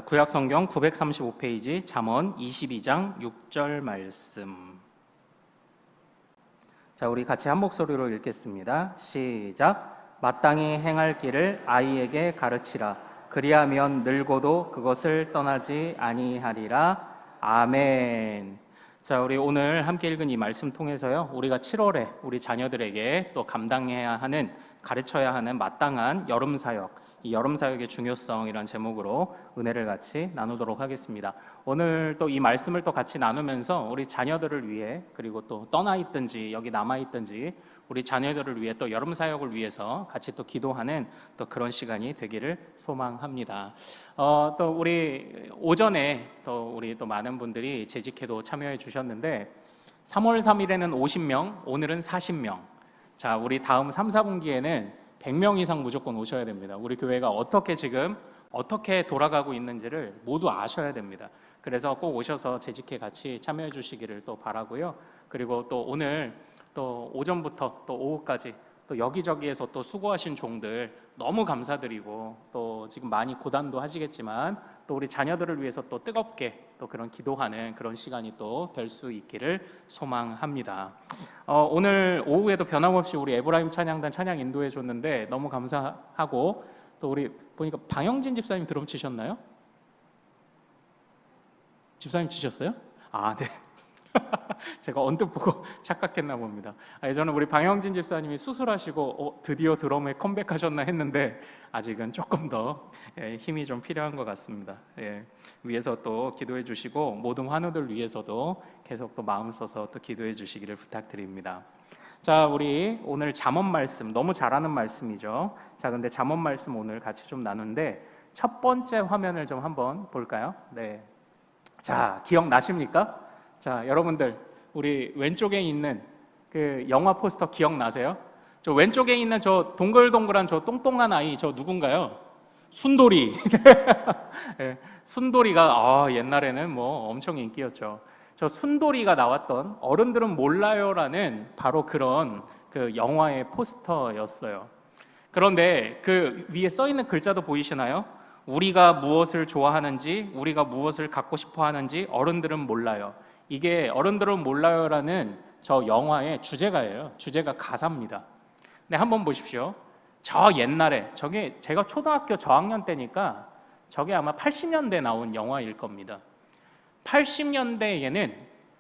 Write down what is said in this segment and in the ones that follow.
구약 성경 935페이지 잠언 22장 6절 말씀. 자, 우리 같이 한 목소리로 읽겠습니다. 시작. 마땅히 행할 길을 아이에게 가르치라. 그리하면 늙어도 그것을 떠나지 아니하리라. 아멘. 자, 우리 오늘 함께 읽은 이 말씀 통해서요, 우리가 7월에 우리 자녀들에게 또 감당해야 하는, 가르쳐야 하는 마땅한 여름 사역, 이 여름 사역의 중요성이라는 제목으로 은혜를 같이 나누도록 하겠습니다. 오늘 또 이 말씀을 또 같이 나누면서 우리 자녀들을 위해, 그리고 또 떠나 있든지 여기 남아 있든지 우리 자녀들을 위해 또 여름 사역을 위해서 같이 또 기도하는 또 그런 시간이 되기를 소망합니다. 또 우리 오전에 또 우리 또 많은 분들이 재직회도 참여해 주셨는데 3월 3일에는 50명, 오늘은 40명. 자, 우리 다음 3, 4분기에는 100명 이상 무조건 오셔야 됩니다. 우리 교회가 어떻게 돌아가고 있는지를 모두 아셔야 됩니다. 그래서 꼭 오셔서 재직회 같이 참여해 주시기를 또 바라고요. 그리고 또 오늘 또 오전부터 또 오후까지 또 여기저기에서 또 수고하신 종들 너무 감사드리고, 또 지금 많이 고단도 하시겠지만 또 우리 자녀들을 위해서 또 뜨겁게 또 그런 기도하는 그런 시간이 또 될 수 있기를 소망합니다. 오늘 오후에도 변함없이 우리 에브라임 찬양단 찬양 인도해 줬는데 너무 감사하고, 또 우리 보니까 방영진 집사님 드럼 치셨나요? 집사님 치셨어요? 아, 네. 제가 언뜻 보고 착각했나 봅니다. 저는 우리 방영진 집사님이 수술하시고 드디어 드럼에 컴백하셨나 했는데 아직은 조금 더 힘이 좀 필요한 것 같습니다. 위에서 또 기도해 주시고 모든 환우들 위해서도 계속 또 마음 써서 또 기도해 주시기를 부탁드립니다. 자, 우리 오늘 잠언 말씀, 너무 잘하는 말씀이죠. 자, 근데 잠언 말씀 오늘 같이 좀 나누는데 첫 번째 화면을 좀 한번 볼까요? 네. 자, 기억나십니까? 자, 여러분들 우리 왼쪽에 있는 그 영화 포스터 기억나세요? 저 왼쪽에 있는 저 동글동글한 저 똥똥한 아이, 저 누군가요? 순돌이. 네, 순돌이가 옛날에는 뭐 엄청 인기였죠. 저 순돌이가 나왔던 어른들은 몰라요라는 바로 그런 그 영화의 포스터였어요. 그런데 그 위에 써 있는 글자도 보이시나요? 우리가 무엇을 좋아하는지, 우리가 무엇을 갖고 싶어 하는지 어른들은 몰라요. 이게 어른들은 몰라요라는 저 영화의 주제가예요. 주제가 가사입니다. 네, 한번 보십시오. 저 옛날에, 저게 제가 초등학교 저학년 때니까 저게 아마 80년대 나온 영화일 겁니다. 80년대에는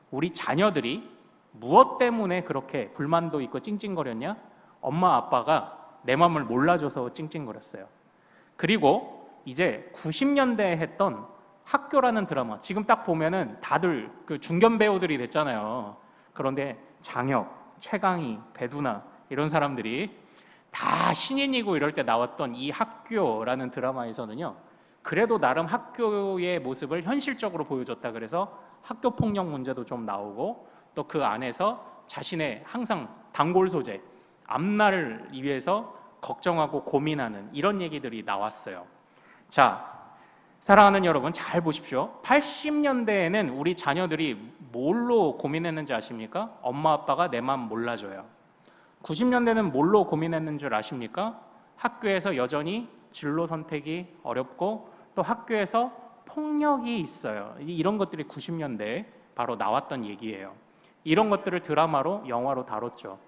우리 자녀들이 무엇 때문에 그렇게 불만도 있고 찡찡거렸냐? 엄마 아빠가 내 마음을 몰라줘서 찡찡거렸어요. 그리고 이제 90년대에 했던 학교라는 드라마, 지금 딱 보면은 다들 그 중견 배우들이 됐잖아요. 그런데 장혁, 최강희, 배두나 이런 사람들이 다 신인이고 이럴 때 나왔던 이 학교라는 드라마에서는요, 그래도 나름 학교의 모습을 현실적으로 보여줬다. 그래서 학교 폭력 문제도 좀 나오고, 또 그 안에서 자신의 항상 단골 소재, 앞날을 위해서 걱정하고 고민하는 이런 얘기들이 나왔어요. 자, 사랑하는 여러분, 잘 보십시오. 80년대에는 우리 자녀들이 뭘로 고민했는지 아십니까? 엄마 아빠가 내 마음 몰라줘요. 90년대는 뭘로 고민했는 줄 아십니까? 학교에서 여전히 진로 선택이 어렵고 또 학교에서 폭력이 있어요. 이런 것들이 90년대에 바로 나왔던 얘기예요. 이런 것들을 드라마로, 영화로 다뤘죠.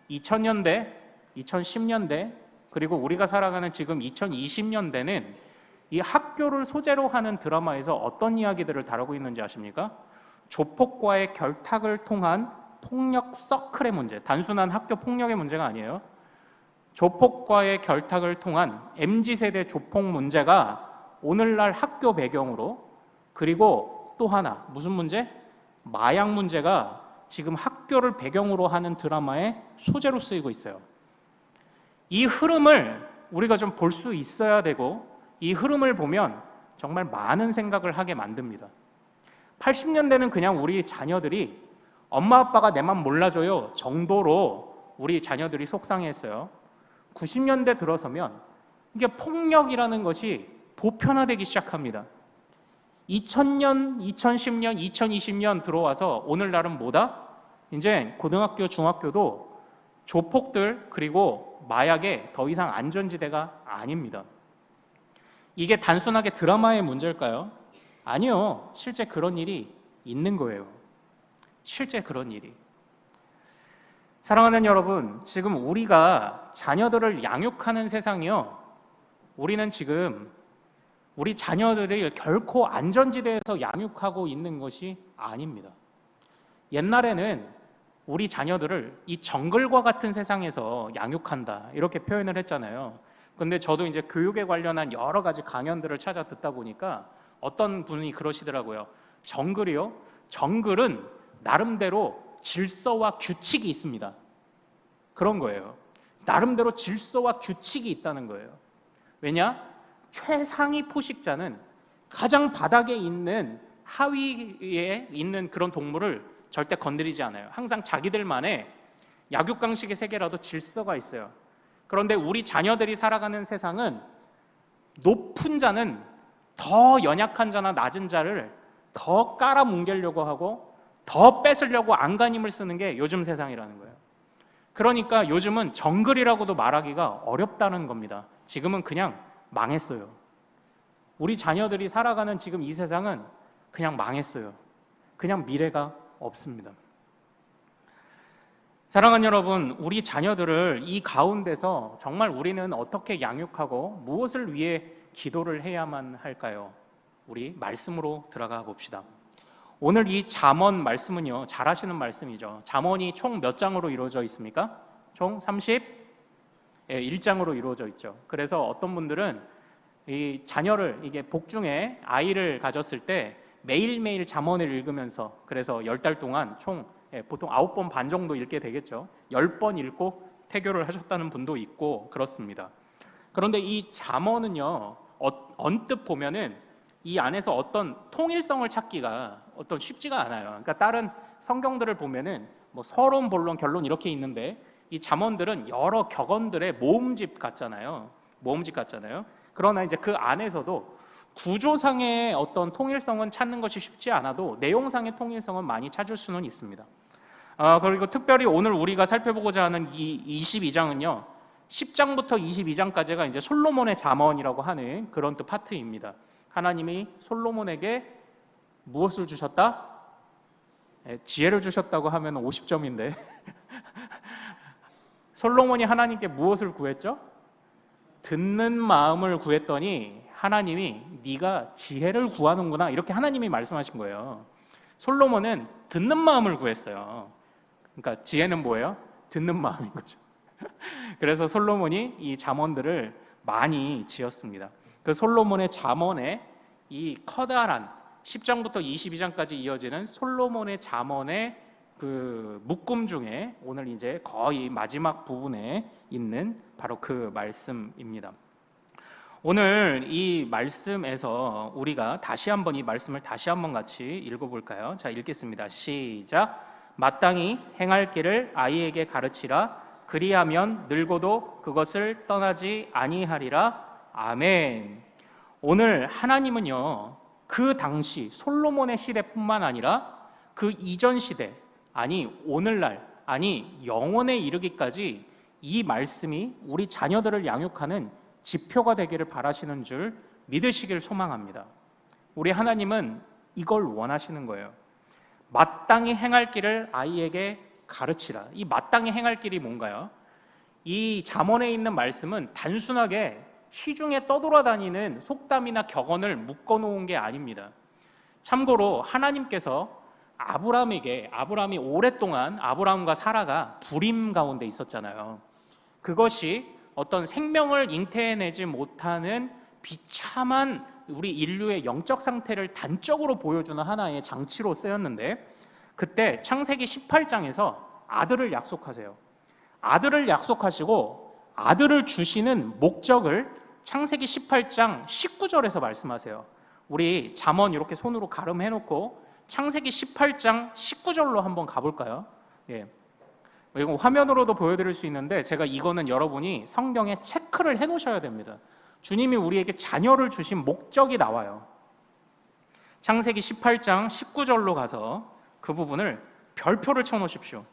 2000년대, 2010년대, 그리고 우리가 살아가는 지금 2020년대는 이 학교를 소재로 하는 드라마에서 어떤 이야기들을 다루고 있는지 아십니까? 조폭과의 결탁을 통한 폭력 서클의 문제, 단순한 학교 폭력의 문제가 아니에요. 조폭과의 결탁을 통한 MZ세대 조폭 문제가 오늘날 학교 배경으로, 그리고 또 하나 무슨 문제? 마약 문제가 지금 학교를 배경으로 하는 드라마의 소재로 쓰이고 있어요. 이 흐름을 우리가 좀 볼 수 있어야 되고, 이 흐름을 보면 정말 많은 생각을 하게 만듭니다. 80년대는 그냥 우리 자녀들이 엄마 아빠가 내 맘 몰라줘요 정도로 우리 자녀들이 속상했어요. 90년대 들어서면 이게 폭력이라는 것이 보편화되기 시작합니다. 2000년, 2010년, 2020년 들어와서 오늘날은 뭐다? 이제 고등학교, 중학교도 조폭들 그리고 마약에 더 이상 안전지대가 아닙니다. 이게 단순하게 드라마의 문제일까요? 아니요. 실제 그런 일이 있는 거예요. 실제 그런 일이. 사랑하는 여러분, 지금 우리가 자녀들을 양육하는 세상이요. 우리는 지금 우리 자녀들을 결코 안전지대에서 양육하고 있는 것이 아닙니다. 옛날에는 우리 자녀들을 이 정글과 같은 세상에서 양육한다 이렇게 표현을 했잖아요. 근데 저도 이제 교육에 관련한 여러 가지 강연들을 찾아 듣다 보니까 어떤 분이 그러시더라고요. 정글이요? 정글은 나름대로 질서와 규칙이 있습니다. 그런 거예요. 나름대로 질서와 규칙이 있다는 거예요. 왜냐? 최상위 포식자는 가장 바닥에 있는 하위에 있는 그런 동물을 절대 건드리지 않아요. 항상 자기들만의 약육강식의 세계라도 질서가 있어요. 그런데 우리 자녀들이 살아가는 세상은 높은 자는 더 연약한 자나 낮은 자를 더 깔아뭉개려고 하고 더 뺏으려고 안간힘을 쓰는 게 요즘 세상이라는 거예요. 그러니까 요즘은 정글이라고도 말하기가 어렵다는 겁니다. 지금은 그냥 망했어요. 우리 자녀들이 살아가는 지금 이 세상은 그냥 망했어요. 그냥 미래가 없습니다. 사랑하는 여러분, 우리 자녀들을 이 가운데서 정말 우리는 어떻게 양육하고 무엇을 위해 기도를 해야만 할까요? 우리 말씀으로 들어가 봅시다. 오늘 이 잠언 말씀은요, 잘 아시는 말씀이죠. 잠언이 총 몇 장으로 이루어져 있습니까? 총 31장으로 이루어져 있죠. 그래서 어떤 분들은 이 자녀를, 이게 복중에 아이를 가졌을 때 매일매일 잠언을 읽으면서, 그래서 10달 동안 총 보통 9번 반 정도 읽게 되겠죠. 10번 읽고 태교를 하셨다는 분도 있고 그렇습니다. 그런데 이 잠언은요, 언뜻 보면은 이 안에서 어떤 통일성을 찾기가 어떤 쉽지가 않아요. 그러니까 다른 성경들을 보면은 뭐 서론, 본론, 결론 이렇게 있는데 이 잠언들은 여러 격언들의 모음집 같잖아요. 그러나 이제 그 안에서도 구조상의 어떤 통일성은 찾는 것이 쉽지 않아도 내용상의 통일성은 많이 찾을 수는 있습니다. 그리고 특별히 오늘 우리가 살펴보고자 하는 이 22장은요, 10장부터 22장까지가 이제 솔로몬의 잠언이라고 하는 그런 또 파트입니다. 하나님이 솔로몬에게 무엇을 주셨다? 지혜를 주셨다고 하면 50점인데 솔로몬이 하나님께 무엇을 구했죠? 듣는 마음을 구했더니 하나님이 네가 지혜를 구하는구나 이렇게 하나님이 말씀하신 거예요. 솔로몬은 듣는 마음을 구했어요. 그러니까 지혜는 뭐예요? 듣는 마음인 거죠. 그래서 솔로몬이 이 잠언들을 많이 지었습니다. 그 솔로몬의 잠언에 이 커다란 10장부터 22장까지 이어지는 솔로몬의 잠언의 그 묶음 중에 오늘 이제 거의 마지막 부분에 있는 바로 그 말씀입니다. 오늘 이 말씀에서 우리가 다시 한번 이 말씀을 다시 한번 같이 읽어볼까요? 자, 읽겠습니다. 시작. 마땅히 행할 길을 아이에게 가르치라. 그리하면 늙어도 그것을 떠나지 아니하리라. 아멘. 오늘 하나님은요, 그 당시 솔로몬의 시대뿐만 아니라 그 이전 시대, 아니 오늘날, 아니 영원에 이르기까지 이 말씀이 우리 자녀들을 양육하는 지표가 되기를 바라시는 줄 믿으시길 소망합니다. 우리 하나님은 이걸 원하시는 거예요. 마땅히 행할 길을 아이에게 가르치라. 이 마땅히 행할 길이 뭔가요? 이 잠언에 있는 말씀은 단순하게 시중에 떠돌아다니는 속담이나 격언을 묶어놓은 게 아닙니다. 참고로 하나님께서 아브라함이 오랫동안 아브라함과 사라가 불임 가운데 있었잖아요. 그것이 어떤 생명을 잉태해내지 못하는 비참한 우리 인류의 영적 상태를 단적으로 보여주는 하나의 장치로 쓰였는데, 그때 창세기 18장에서 아들을 약속하세요. 아들을 약속하시고 아들을 주시는 목적을 창세기 18장 19절에서 말씀하세요. 우리 잠언 이렇게 손으로 가름해놓고 창세기 18장 19절로 한번 가볼까요? 예. 이거 화면으로도 보여드릴 수 있는데 제가 이거는 여러분이 성경에 체크를 해놓으셔야 됩니다. 주님이 우리에게 자녀를 주신 목적이 나와요. 창세기 18장 19절로 가서 그 부분을 별표를 쳐놓으십시오.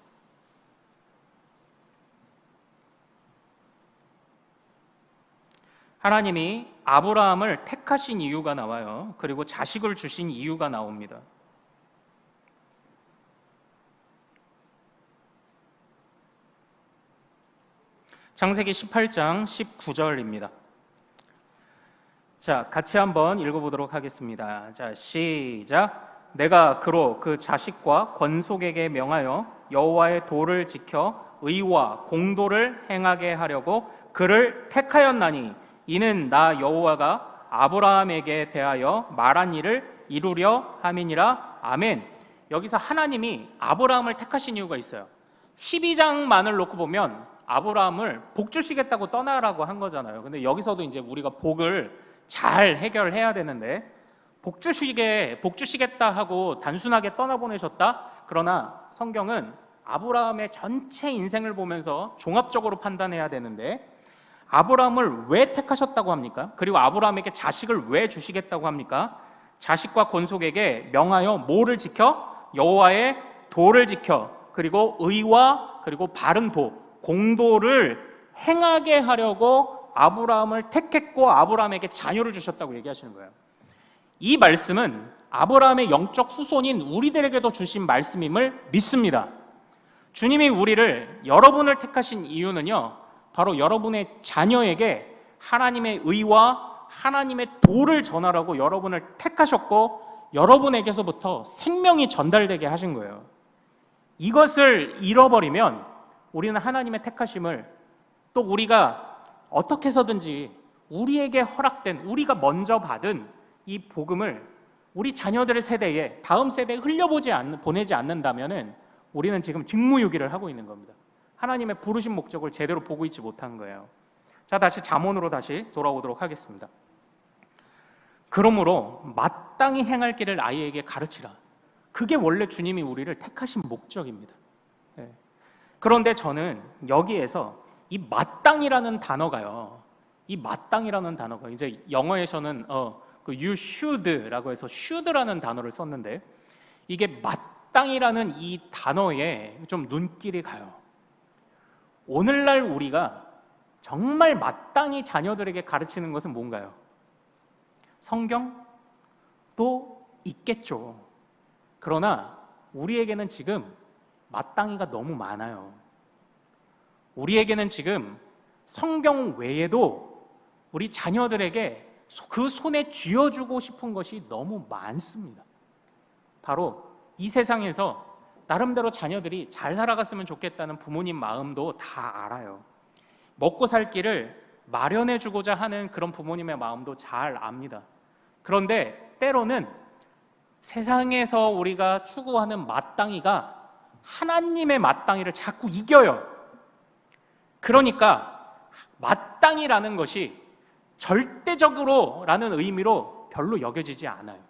하나님이 아브라함을 택하신 이유가 나와요. 그리고 자식을 주신 이유가 나옵니다. 창세기 18장 19절입니다. 자, 같이 한번 읽어보도록 하겠습니다. 자, 시작. 내가 그로 그 자식과 권속에게 명하여 여호와의 도를 지켜 의와 공도를 행하게 하려고 그를 택하였나니 이는 나 여호와가 아브라함에게 대하여 말한 일을 이루려 함이니라. 아멘. 여기서 하나님이 아브라함을 택하신 이유가 있어요. 12장만을 놓고 보면 아브라함을 복 주시겠다고 떠나라고 한 거잖아요. 근데 여기서도 이제 우리가 복을 잘 해결해야 되는데 복 주시겠다 하고 단순하게 떠나보내셨다. 그러나 성경은 아브라함의 전체 인생을 보면서 종합적으로 판단해야 되는데 아브라함을 왜 택하셨다고 합니까? 그리고 아브라함에게 자식을 왜 주시겠다고 합니까? 자식과 권속에게 명하여 뭐를 지켜? 여호와의 도를 지켜, 그리고 의와 그리고 바른 도, 공도를 행하게 하려고 아브라함을 택했고 아브라함에게 자녀를 주셨다고 얘기하시는 거예요. 이 말씀은 아브라함의 영적 후손인 우리들에게도 주신 말씀임을 믿습니다. 주님이 우리를, 여러분을 택하신 이유는요, 바로 여러분의 자녀에게 하나님의 의와 하나님의 도를 전하라고 여러분을 택하셨고 여러분에게서부터 생명이 전달되게 하신 거예요. 이것을 잃어버리면 우리는 하나님의 택하심을, 또 우리가 어떻게 해서든지 우리에게 허락된, 우리가 먼저 받은 이 복음을 우리 자녀들의 세대에, 다음 세대에 보내지 않는다면 우리는 지금 직무유기를 하고 있는 겁니다. 하나님의 부르신 목적을 제대로 보고 있지 못한 거예요. 자, 다시 잠언으로 다시 돌아오도록 하겠습니다. 그러므로 마땅히 행할 길을 아이에게 가르치라. 그게 원래 주님이 우리를 택하신 목적입니다. 그런데 저는 여기에서 이 마땅이라는 단어가요, 이 마땅이라는 단어가 이제 영어에서는 you should라고 해서 should라는 단어를 썼는데 이게 마땅이라는 이 단어에 좀 눈길이 가요. 오늘날 우리가 정말 마땅히 자녀들에게 가르치는 것은 뭔가요? 성경도 있겠죠. 그러나 우리에게는 지금 마땅히가 너무 많아요. 우리에게는 지금 성경 외에도 우리 자녀들에게 그 손에 쥐어주고 싶은 것이 너무 많습니다. 바로 이 세상에서 나름대로 자녀들이 잘 살아갔으면 좋겠다는 부모님 마음도 다 알아요. 먹고 살 길을 마련해주고자 하는 그런 부모님의 마음도 잘 압니다. 그런데 때로는 세상에서 우리가 추구하는 마땅히가 하나님의 마땅히를 자꾸 이겨요. 그러니까 마땅히라는 것이 절대적으로라는 의미로 별로 여겨지지 않아요.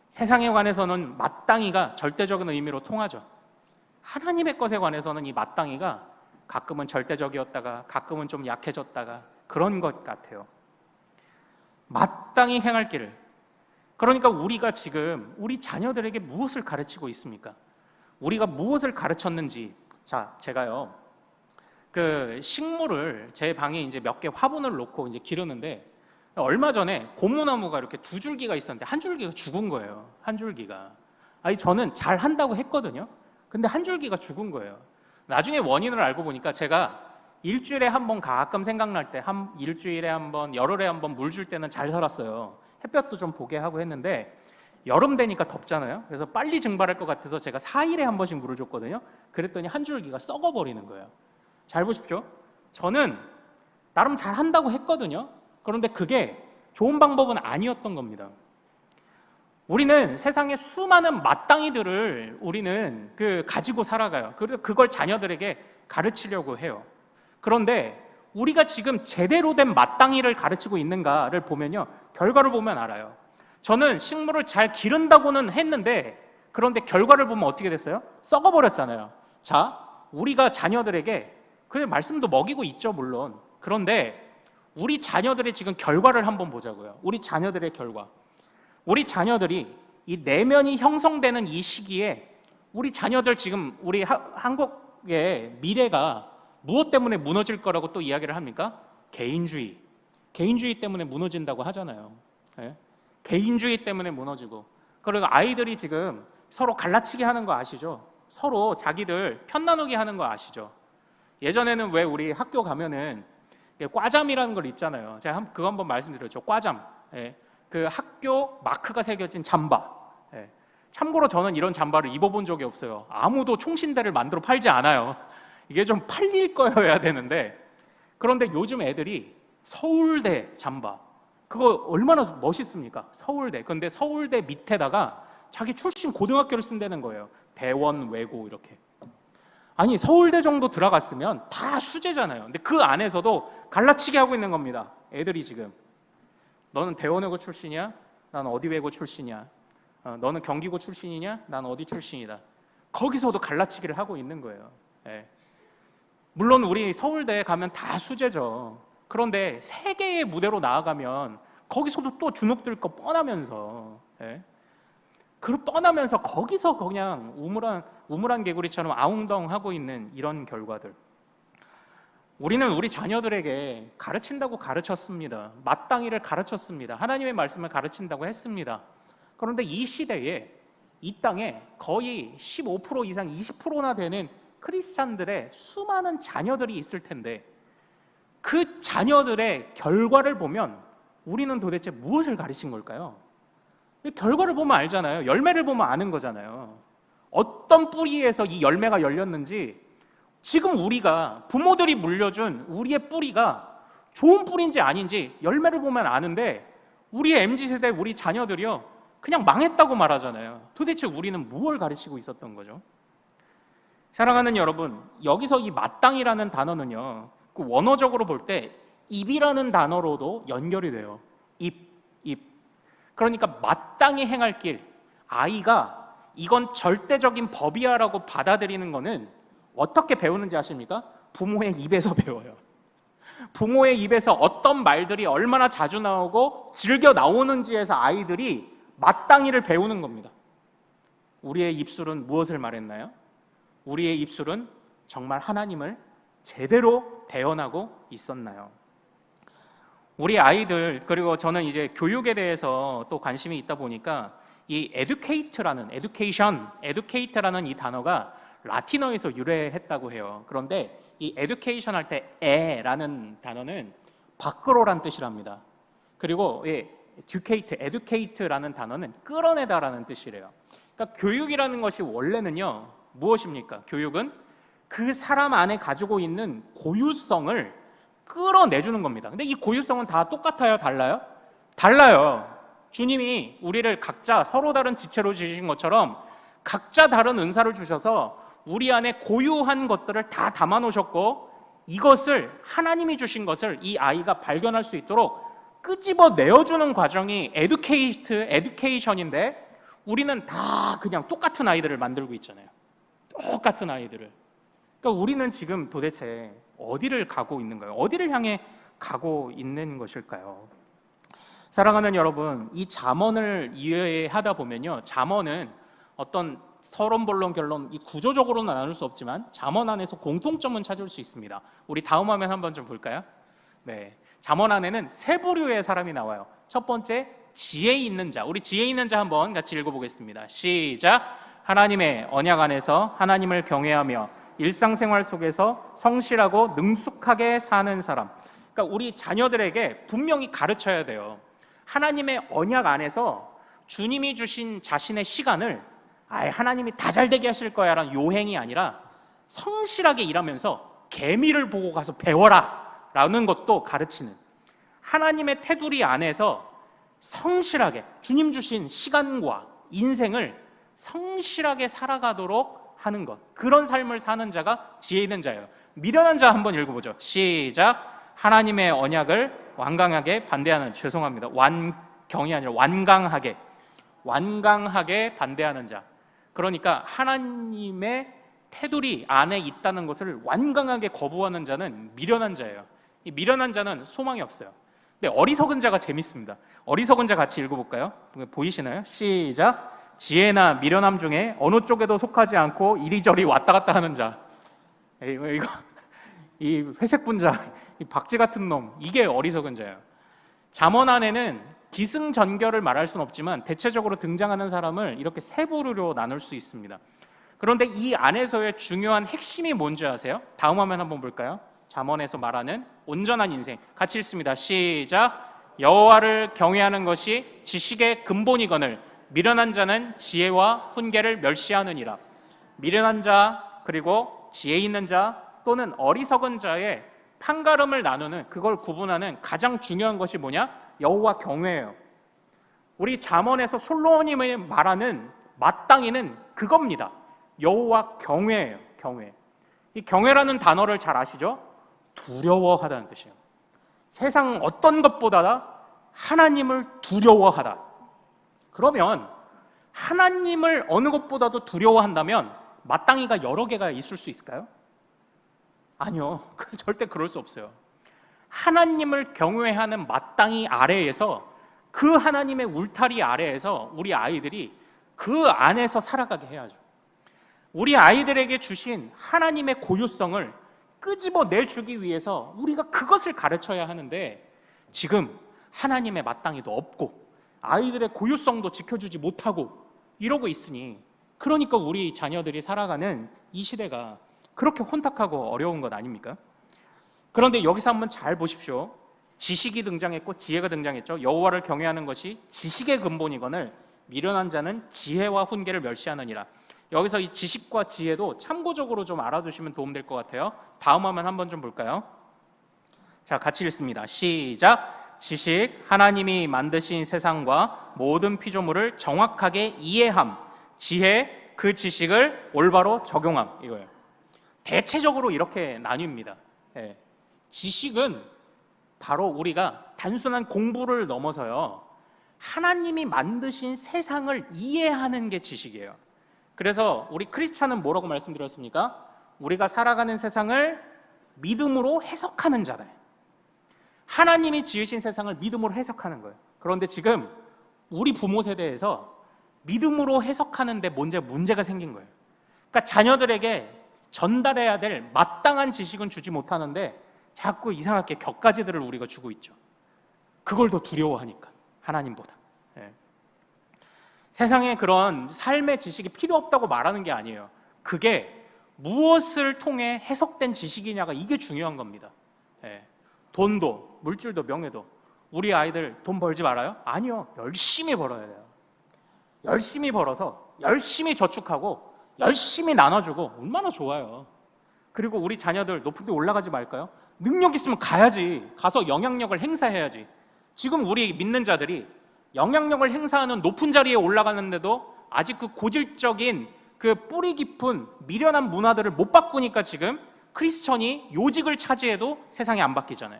세상에 관해서는 마땅히가 절대적인 의미로 통하죠. 하나님의 것에 관해서는 이 마땅히가 가끔은 절대적이었다가 가끔은 좀 약해졌다가 그런 것 같아요. 마땅히 행할 길을. 그러니까 우리가 지금 우리 자녀들에게 무엇을 가르치고 있습니까? 우리가 무엇을 가르쳤는지. 자, 제가요, 그 식물을 제 방에 이제 몇 개 화분을 놓고 이제 기르는데 얼마 전에 고무나무가 이렇게 두 줄기가 있었는데 한 줄기가 죽은 거예요. 한 줄기가. 아니, 저는 잘 한다고 했거든요. 근데 한 줄기가 죽은 거예요. 나중에 원인을 알고 보니까 제가 일주일에 한 번 가끔 생각날 때, 일주일에 한 번, 열흘에 한 번 물 줄 때는 잘 살았어요. 햇볕도 좀 보게 하고 했는데 여름 되니까 덥잖아요. 그래서 빨리 증발할 것 같아서 제가 4일에 한 번씩 물을 줬거든요. 그랬더니 한 줄기가 썩어버리는 거예요. 잘 보십시오. 저는 나름 잘 한다고 했거든요. 그런데 그게 좋은 방법은 아니었던 겁니다. 우리는 세상에 수많은 마땅히들을 우리는 가지고 살아가요. 그래서 그걸 자녀들에게 가르치려고 해요. 그런데 우리가 지금 제대로 된 마땅히를 가르치고 있는가를 보면요, 결과를 보면 알아요. 저는 식물을 잘 기른다고는 했는데 그런데 결과를 보면 어떻게 됐어요? 썩어버렸잖아요. 자, 우리가 자녀들에게 그래 말씀도 먹이고 있죠, 물론. 그런데 우리 자녀들의 지금 결과를 한번 보자고요. 우리 자녀들의 결과. 우리 자녀들이 이 내면이 형성되는 이 시기에 우리 자녀들 지금 우리 한국의 미래가 무엇 때문에 무너질 거라고 또 이야기를 합니까? 개인주의, 개인주의 때문에 무너진다고 하잖아요. 예? 개인주의 때문에 무너지고, 그리고 아이들이 지금 서로 갈라치기 하는 거 아시죠? 서로 자기들 편 나누기 하는 거 아시죠? 예전에는 왜 우리 학교 가면은 과잠이라는 걸 입잖아요. 제가 그거 한번 말씀드렸죠. 과잠. 예. 그 학교 마크가 새겨진 잠바. 예. 참고로 저는 이런 잠바를 입어본 적이 없어요. 아무도 총신대를 만들어 팔지 않아요. 이게 좀 팔릴 거여야 되는데, 그런데 요즘 애들이 서울대 잠바, 그거 얼마나 멋있습니까? 서울대. 근데 서울대 밑에다가 자기 출신 고등학교를 쓴다는 거예요. 대원, 외고 이렇게. 아니, 서울대 정도 들어갔으면 다 수재잖아요. 근데 그 안에서도 갈라치기 하고 있는 겁니다. 애들이 지금. 너는 대원외고 출신이야? 난 어디 외고 출신이야? 너는 경기고 출신이냐? 난 어디 출신이다. 거기서도 갈라치기를 하고 있는 거예요. 예. 물론 우리 서울대 가면 다 수재죠. 그런데 세계의 무대로 나아가면 거기서도 또 주눅들 거 뻔하면서, 예. 그 뻔하면서 거기서 그냥 우물안 개구리처럼 아웅덩 하고 있는 이런 결과들. 우리는 우리 자녀들에게 가르친다고 가르쳤습니다. 마땅히를 가르쳤습니다. 하나님의 말씀을 가르친다고 했습니다. 그런데 이 시대에, 이 땅에 거의 15% 이상 20%나 되는 크리스찬들의 수많은 자녀들이 있을 텐데, 그 자녀들의 결과를 보면 우리는 도대체 무엇을 가르친 걸까요? 결과를 보면 알잖아요. 열매를 보면 아는 거잖아요. 어떤 뿌리에서 이 열매가 열렸는지, 지금 우리가 부모들이 물려준 우리의 뿌리가 좋은 뿌리인지 아닌지 열매를 보면 아는데, 우리의 MZ세대 우리 자녀들이요 그냥 망했다고 말하잖아요. 도대체 우리는 무엇을 가르치고 있었던 거죠? 사랑하는 여러분, 여기서 이 마땅이라는 단어는요, 그 원어적으로 볼 때 입이라는 단어로도 연결이 돼요. 입. 그러니까 마땅히 행할 길, 아이가 이건 절대적인 법이야라고 받아들이는 거는 어떻게 배우는지 아십니까? 부모의 입에서 배워요. 부모의 입에서 어떤 말들이 얼마나 자주 나오고 즐겨 나오는지에서 아이들이 마땅히를 배우는 겁니다. 우리의 입술은 무엇을 말했나요? 우리의 입술은 정말 하나님을 제대로 대언하고 있었나요? 우리 아이들, 그리고 저는 이제 교육에 대해서 또 관심이 있다 보니까 이 educate라는 이 단어가 라틴어에서 유래했다고 해요. 그런데 이 education 할 때 에라는 단어는 밖으로란 뜻이랍니다. 그리고 educate라는 단어는 끌어내다라는 뜻이래요. 그러니까 교육이라는 것이 원래는요, 무엇입니까? 교육은 그 사람 안에 가지고 있는 고유성을 끌어내주는 겁니다. 근데 이 고유성은 다 똑같아요? 달라요? 달라요. 주님이 우리를 각자 서로 다른 지체로 지으신 것처럼 각자 다른 은사를 주셔서 우리 안에 고유한 것들을 다 담아 놓으셨고, 이것을 하나님이 주신 것을 이 아이가 발견할 수 있도록 끄집어 내어주는 과정이 에듀케이션인데, 우리는 다 그냥 똑같은 아이들을 만들고 있잖아요. 똑같은 아이들을. 그러니까 우리는 지금 도대체 어디를 가고 있는가요? 어디를 향해 가고 있는 것일까요? 사랑하는 여러분, 이 잠언을 이해하다 보면요, 잠언은 어떤 서론본론 결론, 이 구조적으로는 나눌 수 없지만 잠언 안에서 공통점은 찾을 수 있습니다. 우리 다음 화면 한번 좀 볼까요? 네, 잠언 안에는 세 부류의 사람이 나와요. 첫 번째, 지혜 있는 자. 우리 지혜 있는 자 한번 같이 읽어보겠습니다. 시작. 하나님의 언약 안에서 하나님을 경외하며 일상생활 속에서 성실하고 능숙하게 사는 사람. 그러니까 우리 자녀들에게 분명히 가르쳐야 돼요. 하나님의 언약 안에서 주님이 주신 자신의 시간을 하나님이 다 잘되게 하실 거야 라는 요행이 아니라 성실하게 일하면서 개미를 보고 가서 배워라 라는 것도 가르치는, 하나님의 테두리 안에서 성실하게 주님 주신 시간과 인생을 성실하게 살아가도록 하는 것, 그런 삶을 사는 자가 지혜 있는 자예요. 미련한 자 한번 읽어보죠. 시작. 하나님의 언약을 완강하게 반대하는, 죄송합니다, 완경이 아니라 완강하게 반대하는 자. 그러니까 하나님의 테두리 안에 있다는 것을 완강하게 거부하는 자는 미련한 자예요. 이 미련한 자는 소망이 없어요. 근데 어리석은 자가 재밌습니다. 어리석은 자 같이 읽어볼까요? 보이시나요? 시작. 지혜나 미련함 중에 어느 쪽에도 속하지 않고 이리저리 왔다 갔다 하는 자. 이거 이 회색 분자, 이 박쥐 같은 놈, 이게 어리석은 자예요. 잠언 안에는 기승전결을 말할 수는 없지만 대체적으로 등장하는 사람을 이렇게 세 부류로 나눌 수 있습니다. 그런데 이 안에서의 중요한 핵심이 뭔지 아세요? 다음 화면 한번 볼까요? 잠언에서 말하는 온전한 인생. 같이 읽습니다. 시작. 여호와를 경외하는 것이 지식의 근본이거늘 미련한 자는 지혜와 훈계를 멸시하느니라. 미련한 자 그리고 지혜 있는 자 또는 어리석은 자의 판가름을 나누는, 그걸 구분하는 가장 중요한 것이 뭐냐? 여호와 경외예요. 우리 잠언에서 솔로몬이 말하는 마땅히는 그겁니다. 여호와 경외예요. 경외. 이 경외라는 단어를 잘 아시죠? 두려워하다는 뜻이에요. 세상 어떤 것보다 하나님을 두려워하다. 그러면 하나님을 어느 것보다도 두려워한다면 마땅히가 여러 개가 있을 수 있을까요? 아니요. 절대 그럴 수 없어요. 하나님을 경외하는 마땅히 아래에서, 그 하나님의 울타리 아래에서 우리 아이들이 그 안에서 살아가게 해야죠. 우리 아이들에게 주신 하나님의 고유성을 끄집어 내주기 위해서 우리가 그것을 가르쳐야 하는데, 지금 하나님의 마땅히도 없고 아이들의 고유성도 지켜주지 못하고 이러고 있으니, 그러니까 우리 자녀들이 살아가는 이 시대가 그렇게 혼탁하고 어려운 것 아닙니까? 그런데 여기서 한번 잘 보십시오. 지식이 등장했고 지혜가 등장했죠. 여호와를 경외하는 것이 지식의 근본이거늘 미련한 자는 지혜와 훈계를 멸시하느니라. 여기서 이 지식과 지혜도 참고적으로 좀 알아두시면 도움될 것 같아요. 다음 화면 한번 좀 볼까요? 자, 같이 읽습니다. 시작. 지식, 하나님이 만드신 세상과 모든 피조물을 정확하게 이해함. 지혜, 그 지식을 올바로 적용함. 이거예요. 대체적으로 이렇게 나뉩니다. 예. 지식은 바로 우리가 단순한 공부를 넘어서요, 하나님이 만드신 세상을 이해하는 게 지식이에요. 그래서 우리 크리스찬은 뭐라고 말씀드렸습니까? 우리가 살아가는 세상을 믿음으로 해석하는 자들. 하나님이 지으신 세상을 믿음으로 해석하는 거예요. 그런데 지금 우리 부모 세대에서 믿음으로 해석하는데 문제가 생긴 거예요. 그러니까 자녀들에게 전달해야 될 마땅한 지식은 주지 못하는데 자꾸 이상하게 격가지들을 우리가 주고 있죠. 그걸 더 두려워하니까, 하나님보다. 예. 세상에 그런 삶의 지식이 필요 없다고 말하는 게 아니에요. 그게 무엇을 통해 해석된 지식이냐가, 이게 중요한 겁니다. 예. 돈도, 물질도, 명예도. 우리 아이들 돈 벌지 말아요? 아니요. 열심히 벌어야 돼요. 열심히 벌어서 열심히 저축하고 열심히 나눠주고 얼마나 좋아요. 그리고 우리 자녀들 높은 데 올라가지 말까요? 능력 있으면 가야지. 가서 영향력을 행사해야지. 지금 우리 믿는 자들이 영향력을 행사하는 높은 자리에 올라가는데도 아직 그 고질적인 그 뿌리 깊은 미련한 문화들을 못 바꾸니까 지금 크리스천이 요직을 차지해도 세상이 안 바뀌잖아요.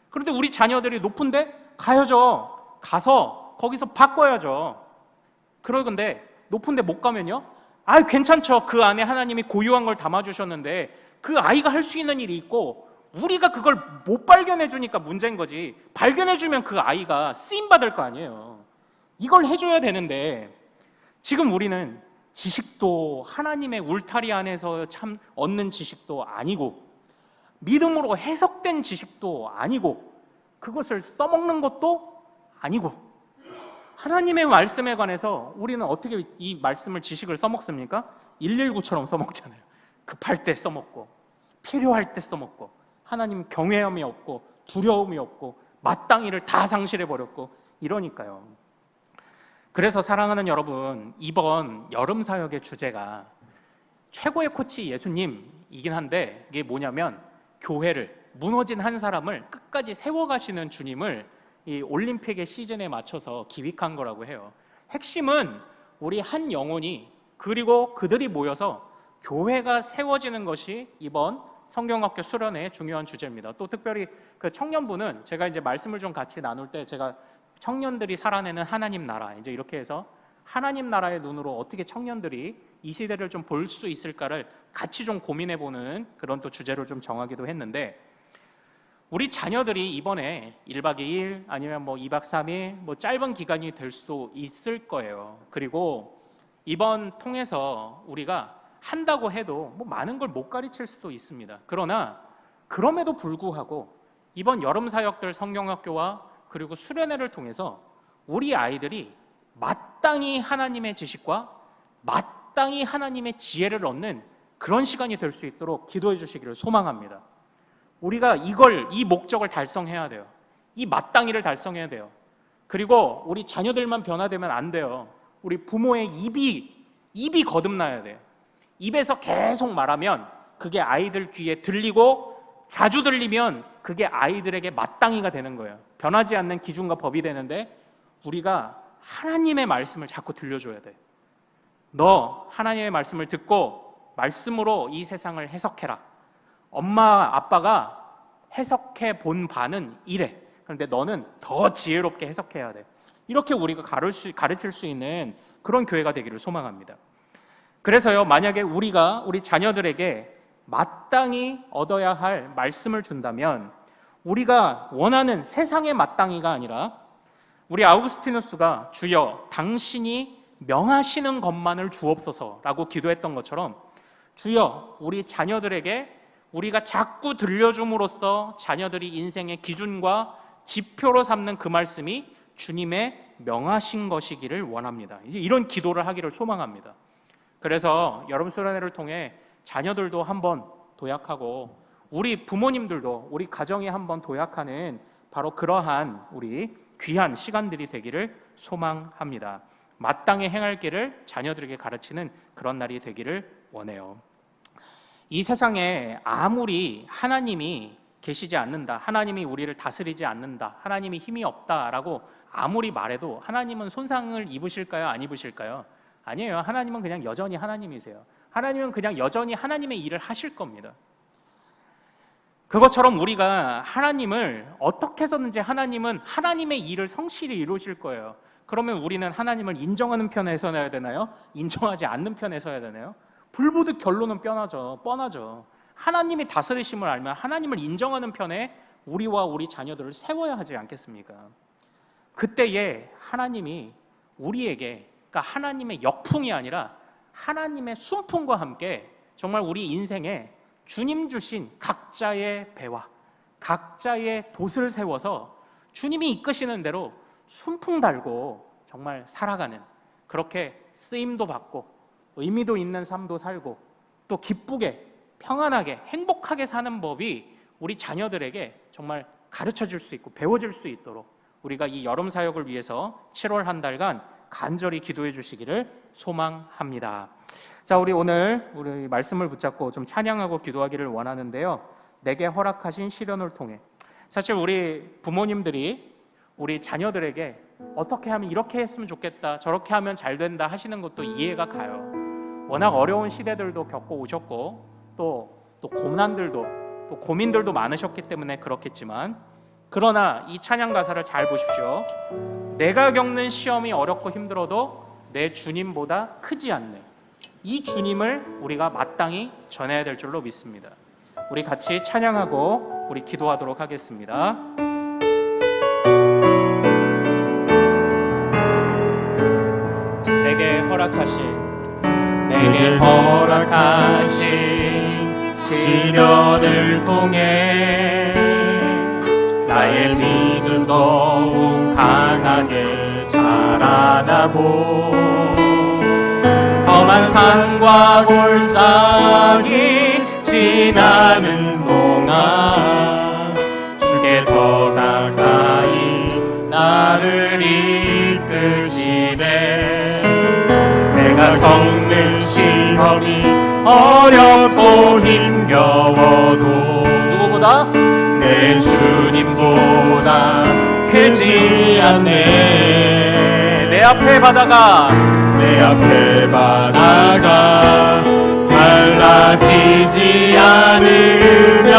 그런데 우리 자녀들이 높은데 가야죠. 가서 거기서 바꿔야죠. 그러건데 높은데 못 가면요, 괜찮죠. 그 안에 하나님이 고유한 걸 담아주셨는데 그 아이가 할 수 있는 일이 있고 우리가 그걸 못 발견해 주니까 문제인 거지. 발견해 주면 그 아이가 쓰임받을 거 아니에요. 이걸 해줘야 되는데 지금 우리는 지식도 하나님의 울타리 안에서 참 얻는 지식도 아니고 믿음으로 해석된 지식도 아니고 그것을 써먹는 것도 아니고, 하나님의 말씀에 관해서 우리는 어떻게 이 말씀을, 지식을 써먹습니까? 119처럼 써먹잖아요. 급할 때 써먹고 필요할 때 써먹고 하나님 경외함이 없고 두려움이 없고 마땅히를 다 상실해버렸고 이러니까요. 그래서 사랑하는 여러분, 이번 여름 사역의 주제가 최고의 코치 예수님이긴 한데, 이게 뭐냐면 교회를, 무너진 한 사람을 끝까지 세워가시는 주님을 이 올림픽의 시즌에 맞춰서 기획한 거라고 해요. 핵심은 우리 한 영혼이, 그리고 그들이 모여서 교회가 세워지는 것이 이번 성경학교 수련회의 중요한 주제입니다. 또 특별히 그 청년부는 제가 이제 말씀을 좀 같이 나눌 때 제가 청년들이 살아내는 하나님 나라, 이제 이렇게 해서 하나님 나라의 눈으로 어떻게 청년들이 이 시대를 좀 볼 수 있을까를 같이 좀 고민해보는 그런 또 주제를 좀 정하기도 했는데, 우리 자녀들이 이번에 1박 2일 아니면 뭐 2박 3일 뭐 짧은 기간이 될 수도 있을 거예요. 그리고 이번 통해서 우리가 한다고 해도 뭐 많은 걸 못 가르칠 수도 있습니다. 그러나 그럼에도 불구하고 이번 여름 사역들 성경학교와 그리고 수련회를 통해서 우리 아이들이 마땅히 하나님의 지식과 마땅히 하나님의 지혜를 얻는 그런 시간이 될 수 있도록 기도해 주시기를 소망합니다. 우리가 이 목적을 달성해야 돼요. 이 마땅히를 달성해야 돼요. 그리고 우리 자녀들만 변화되면 안 돼요. 우리 부모의 입이 거듭나야 돼요. 입에서 계속 말하면 그게 아이들 귀에 들리고, 자주 들리면 그게 아이들에게 마땅히가 되는 거예요. 변하지 않는 기준과 법이 되는데, 우리가 하나님의 말씀을 자꾸 들려줘야 돼. 너 하나님의 말씀을 듣고 말씀으로 이 세상을 해석해라. 엄마 아빠가 해석해 본 바는 이래. 그런데 너는 더 지혜롭게 해석해야 돼. 이렇게 우리가 가르칠 수 있는 그런 교회가 되기를 소망합니다. 그래서요, 만약에 우리가 우리 자녀들에게 마땅히 얻어야 할 말씀을 준다면, 우리가 원하는 세상의 마땅히가 아니라 우리 아우구스티누스가 주여 당신이 명하시는 것만을 주옵소서라고 기도했던 것처럼, 주여 우리 자녀들에게 우리가 자꾸 들려줌으로써 자녀들이 인생의 기준과 지표로 삼는 그 말씀이 주님의 명하신 것이기를 원합니다. 이런 기도를 하기를 소망합니다. 그래서 여러분 수련회를 통해 자녀들도 한번 도약하고, 우리 부모님들도 우리 가정이 한번 도약하는 바로 그러한 우리 귀한 시간들이 되기를 소망합니다. 마땅히 행할 길을 자녀들에게 가르치는 그런 날이 되기를 원해요. 이 세상에 아무리 하나님이 계시지 않는다, 하나님이 우리를 다스리지 않는다, 하나님이 힘이 없다라고 아무리 말해도 하나님은 손상을 입으실까요? 안 입으실까요? 아니에요. 하나님은 그냥 여전히 하나님이세요. 하나님은 그냥 여전히 하나님의 일을 하실 겁니다. 그것처럼 우리가 하나님을 어떻게 해서든지 하나님은 하나님의 일을 성실히 이루실 거예요. 그러면 우리는 하나님을 인정하는 편에 서야 되나요? 인정하지 않는 편에 서야 되나요? 불보듯 결론은 뻔하죠. 하나님이 다스리심을 알면 하나님을 인정하는 편에 우리와 우리 자녀들을 세워야 하지 않겠습니까? 그때에 하나님이 우리에게, 그러니까 하나님의 역풍이 아니라 하나님의 순풍과 함께 정말 우리 인생에 주님 주신 각자의 배와 각자의 돛을 세워서 주님이 이끄시는 대로 순풍 달고 정말 살아가는, 그렇게 쓰임도 받고 의미도 있는 삶도 살고 또 기쁘게 평안하게 행복하게 사는 법이 우리 자녀들에게 정말 가르쳐 줄 수 있고 배워질 수 있도록 우리가 이 여름 사역을 위해서 7월 한 달간 간절히 기도해 주시기를 소망합니다. 자, 우리 오늘 우리 말씀을 붙잡고 좀 찬양하고 기도하기를 원하는데요, 내게 허락하신 시련을 통해, 사실 우리 부모님들이 우리 자녀들에게 어떻게 하면 이렇게 했으면 좋겠다, 저렇게 하면 잘 된다 하시는 것도 이해가 가요. 워낙 어려운 시대들도 겪고 오셨고 또 고난들도 또 고민들도 많으셨기 때문에 그렇겠지만, 그러나 이 찬양 가사를 잘 보십시오. 내가 겪는 시험이 어렵고 힘들어도 내 주님보다 크지 않네. 이 주님을 우리가 마땅히 전해야 될 줄로 믿습니다. 우리 같이 찬양하고 우리 기도하도록 하겠습니다. 내게 허락하신 시련을 통해 나의 믿음 더욱 강하게 자라나고, 험한 산과 골짜기 지나는 동안 주께 더 가까이 나를 이끄시네. 내가 겪는 시험이 어렵고 힘겨워도 누구보다? 내 주님보다 크지 않네. 내 앞에 바다가 갈라지지 않으면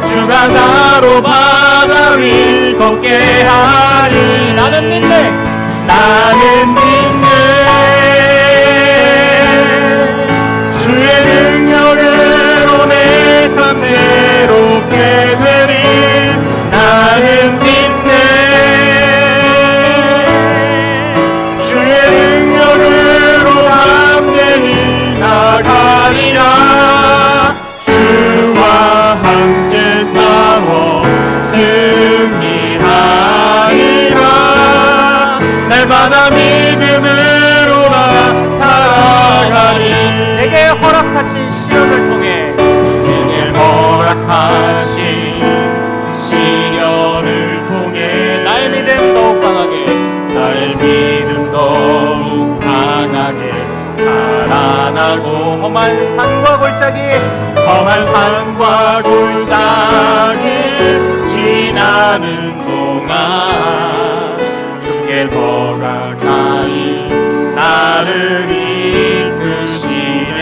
주가 나로 바다 위 걷게 하리. 나는 믿네. 주의 능력으로 내 삶 새롭게 되리. 나는 믿네. 주의 능력으로 담대히 나가리라. 주와 함께 싸워 승리하리. 험한 산과 골짜기 험한 산과 골짜기 지나는 동안 주께 더 가까이 나를 이끄시네.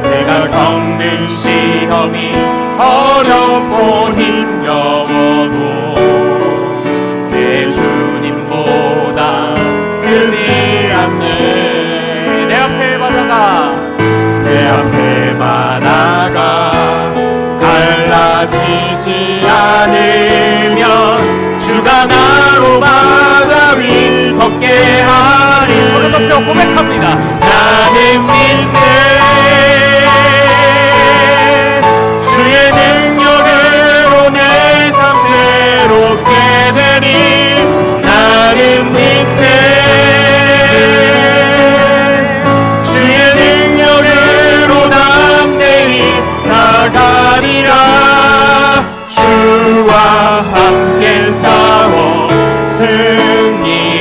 내가 겪는 시험이 어렵고 힘겨워도 내 주님보다 크지 않네. 내 앞에 바다가 갈라지지 않으면 주가 나로 바다 위 걷게 하리. 손을 높여 고백합니다. 나는 믿네. 주의 능력으로 내 삶 새롭게 되니 나는 믿네. 주의 능력으로 담대히 나가리라. 주와 함께 싸워 승리하리라.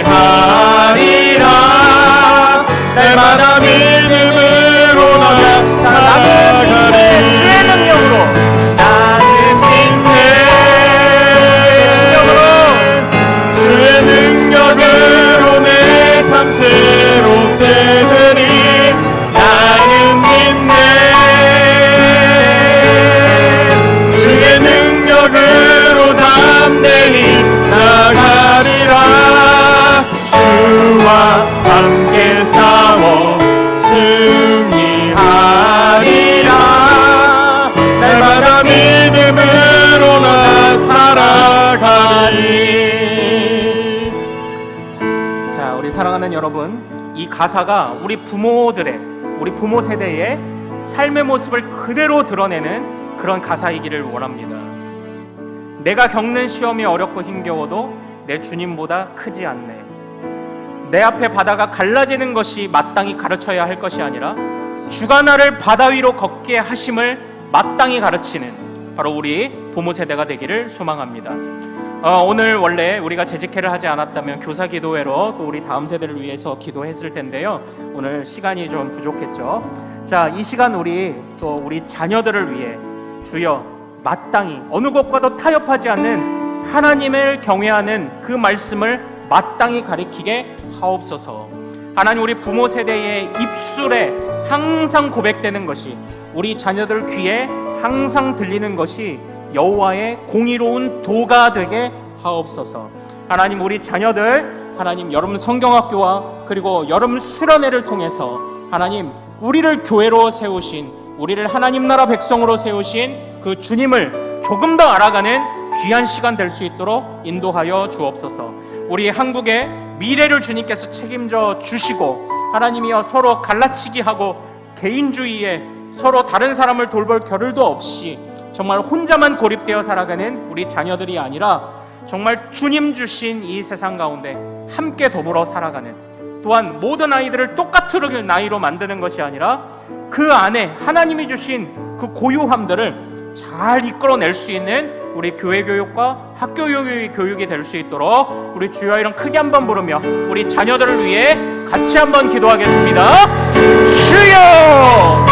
날마다 믿음으로 나아가리. 주의 능력으로 나는 믿네. 주의 능력으로 내 삶 새롭게 되니 나는 믿네. 주의 능력으로 담대히 나가리라. 주와 함께 싸워 승리하리라. 날마다 믿음으로 나 살아가리. 자, 우리 사랑하는 여러분, 이 가사가 우리 부모 세대의 삶의 모습을 그대로 드러내는 그런 가사이기를 원합니다. 내가 겪는 시험이 어렵고 힘겨워도 내 주님보다 크지 않네. 내 앞에 바다가 갈라지는 것이 마땅히 가르쳐야 할 것이 아니라 주가 나를 바다 위로 걷게 하심을 마땅히 가르치는 바로 우리 부모 세대가 되기를 소망합니다. 오늘 원래 우리가 재직회를 하지 않았다면 교사 기도회로 또 우리 다음 세대를 위해서 기도했을 텐데요. 오늘 시간이 좀 부족했죠. 자, 이 시간 우리 자녀들을 위해 주여 마땅히 어느 것과도 타협하지 않는 하나님을 경외하는 그 말씀을 마땅히 가리키게 하옵소서. 하나님, 우리 부모 세대의 입술에 항상 고백되는 것이, 우리 자녀들 귀에 항상 들리는 것이 여호와의 공의로운 도가 되게 하옵소서. 하나님, 우리 자녀들 하나님 여름 성경학교와 그리고 여름 수련회를 통해서 하나님 우리를 교회로 세우신, 우리를 하나님 나라 백성으로 세우신 그 주님을 조금 더 알아가는 귀한 시간 될 수 있도록 인도하여 주옵소서. 우리 한국의 미래를 주님께서 책임져 주시고 하나님이여 서로 갈라치기 하고 개인주의에 서로 다른 사람을 돌볼 겨를도 없이 정말 혼자만 고립되어 살아가는 우리 자녀들이 아니라 정말 주님 주신 이 세상 가운데 함께 더불어 살아가는, 또한 모든 아이들을 똑같은 나이로 만드는 것이 아니라 그 안에 하나님이 주신 그 고유함들을 잘 이끌어낼 수 있는 우리 교회 교육과 학교 교육이 될 수 있도록 우리 주여 이름 크게 한번 부르며 우리 자녀들을 위해 같이 한번 기도하겠습니다. 주여!